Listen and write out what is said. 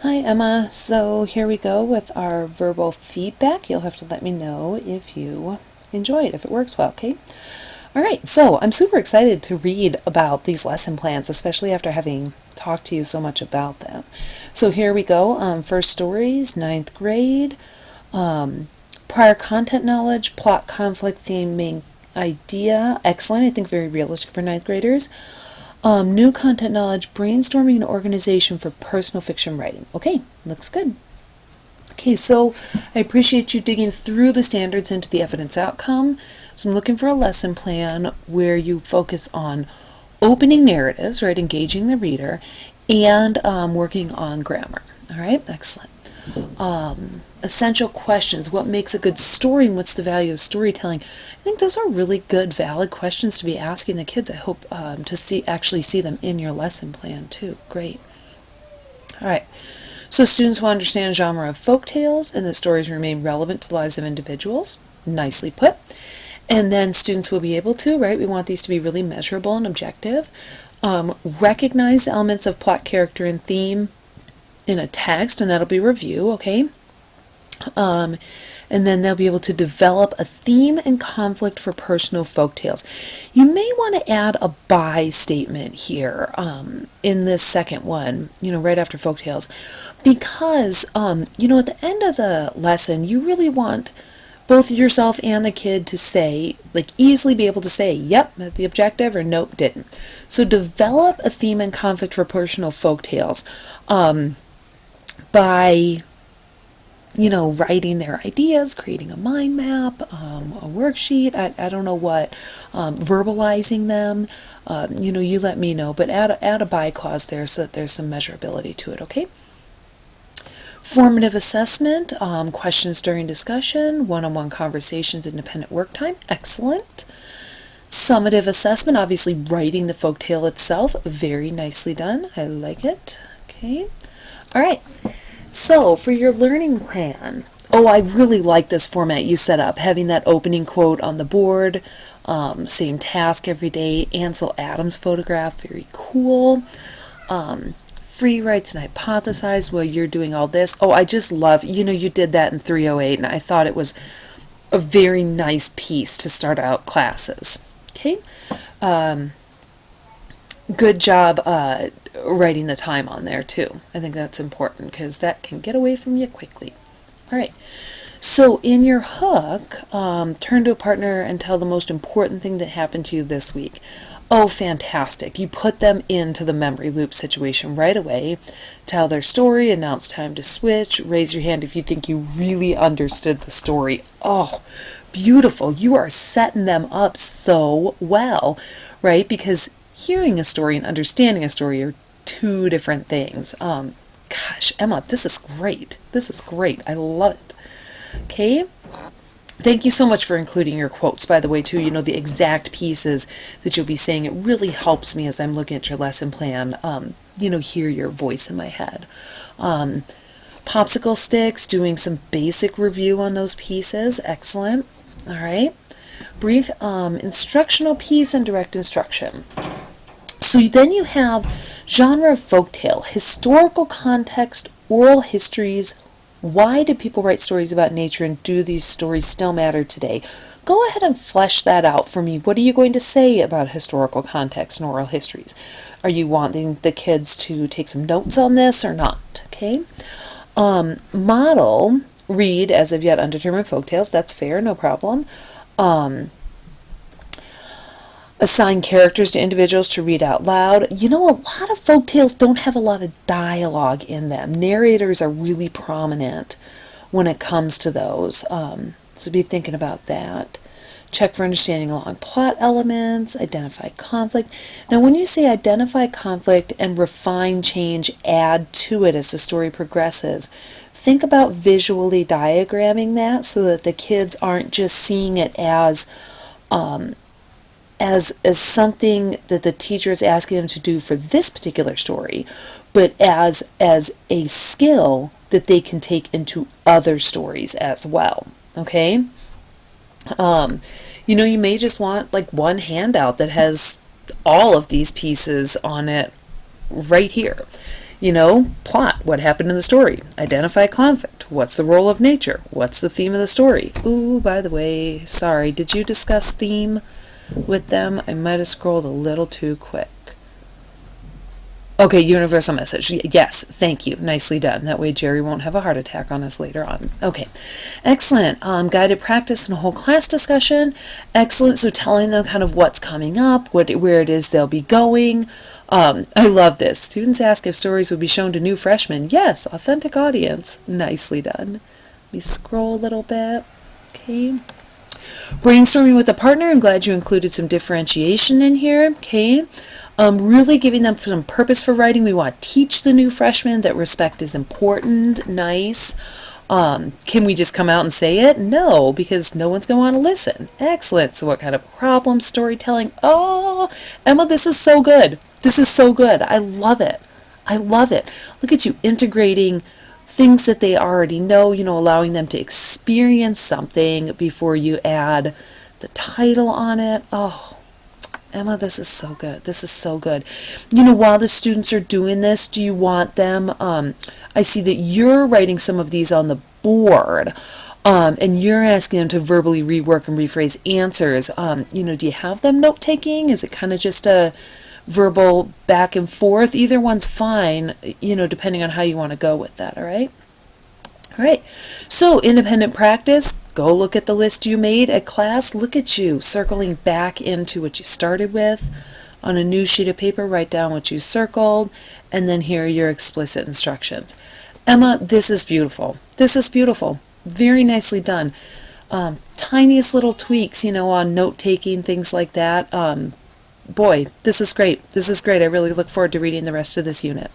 Hi Emma, so here we go with our verbal feedback. You'll have to let me know if you enjoyed, if it works well, okay? Alright, so I'm super excited to read about these lesson plans, especially after having talked to you so much about them. So here we go, first stories, ninth grade, prior content knowledge, plot, conflict, theme, main idea, excellent, I think very realistic for ninth graders. New content knowledge, brainstorming and organization for personal fiction writing. Okay, looks good. Okay, so I appreciate you digging through the standards into the evidence outcome. So I'm looking for a lesson plan where you focus on opening narratives, right, engaging the reader, and working on grammar. All right, excellent. Essential questions. What makes a good story and what's the value of storytelling? I think those are really good, valid questions to be asking the kids. I hope to actually see them in your lesson plan too. Great. All right. So students will understand genre of folk tales and that stories remain relevant to the lives of individuals. Nicely put. And then students will be able to, right, we want these to be really measurable and objective, recognize elements of plot, character, and theme in a text, and that'll be review, okay? And then they'll be able to develop a theme and conflict for personal folktales. You may want to add a by statement here in this second one, right after folktales, because, at the end of the lesson, you really want both yourself and the kid to say, easily be able to say, yep, that's the objective, or nope, didn't. So develop a theme and conflict for personal folktales by writing their ideas, creating a mind map, a worksheet, I don't know what, verbalizing them, you let me know, but add a by clause there so that there's some measurability to it, okay? Formative assessment, questions during discussion, one-on-one conversations, independent work time, excellent. Summative assessment, obviously writing the folktale itself, very nicely done, I like it, okay? All right. So, for your learning plan, I really like this format you set up, having that opening quote on the board, same task every day, Ansel Adams photograph, very cool. Free writes and hypothesize while you're doing all this. I just love, you did that in 308, and I thought it was a very nice piece to start out classes. Okay? Good job writing the time on there too. I think that's important because that can get away from you quickly. All right. So in your hook, turn to a partner and tell the most important thing that happened to you this week. Oh, fantastic. You put them into the memory loop situation right away. Tell their story, announce time to switch, raise your hand if you think you really understood the story. Oh, beautiful. You are setting them up so well, right? Because hearing a story and understanding a story are two different things. Gosh, Emma, this is great. This is great. I love it. Okay. Thank you so much for including your quotes, by the way, too. The exact pieces that you'll be saying. It really helps me as I'm looking at your lesson plan, hear your voice in my head. Popsicle sticks, doing some basic review on those pieces. Excellent. All right. Brief instructional piece and direct instruction. So then you have genre of folktale, historical context, oral histories. Why do people write stories about nature, and do these stories still matter today? Go ahead and flesh that out for me. What are you going to say about historical context and oral histories? Are you wanting the kids to take some notes on this or not? Okay. Model, read as of yet undetermined folktales. That's fair, no problem. Assign characters to individuals to read out loud. A lot of folktales don't have a lot of dialogue in them. Narrators are really prominent when it comes to those. So be thinking about that. Check for understanding along plot elements, identify conflict. Now, when you say identify conflict and refine, change, add to it as the story progresses, think about visually diagramming that so that the kids aren't just seeing it as something that the teacher is asking them to do for this particular story, but as a skill that they can take into other stories as well. Okay? You may just want one handout that has all of these pieces on it right here. Plot. What happened in the story? Identify conflict. What's the role of nature? What's the theme of the story? Ooh, by the way, sorry, did you discuss theme with them? I might have scrolled a little too quick. Okay, universal message. Yes, thank you. Nicely done. That way Jerry won't have a heart attack on us later on. Okay, excellent. Guided practice and a whole class discussion. Excellent. So telling them kind of what's coming up, where it is they'll be going. I love this. Students ask if stories would be shown to new freshmen. Yes, authentic audience. Nicely done. Let me scroll a little bit. Okay. Brainstorming with a partner. I'm glad you included some differentiation in here. Okay. Really giving them some purpose for writing. We want to teach the new freshmen that respect is important. Nice. Can we just come out and say it? No, because no one's going to want to listen. Excellent. So what kind of problem storytelling? Oh, Emma, this is so good. This is so good. I love it. I love it. Look at you integrating things that they already know, allowing them to experience something before you add the title on it. Oh, Emma, this is so good. This is so good. While the students are doing this, do you want them, I see that you're writing some of these on the board, and you're asking them to verbally rework and rephrase answers. Do you have them note-taking? Is it kind of just a verbal back and forth? Either one's fine, depending on how you want to go with that, all right? All right, so independent practice, go look at the list you made at class. Look at you circling back into what you started with. On a new sheet of paper, write down what you circled, and then here are your explicit instructions. Emma, this is beautiful. This is beautiful. Very nicely done. Tiniest little tweaks, on note-taking, things like that. Boy, this is great. This is great. I really look forward to reading the rest of this unit.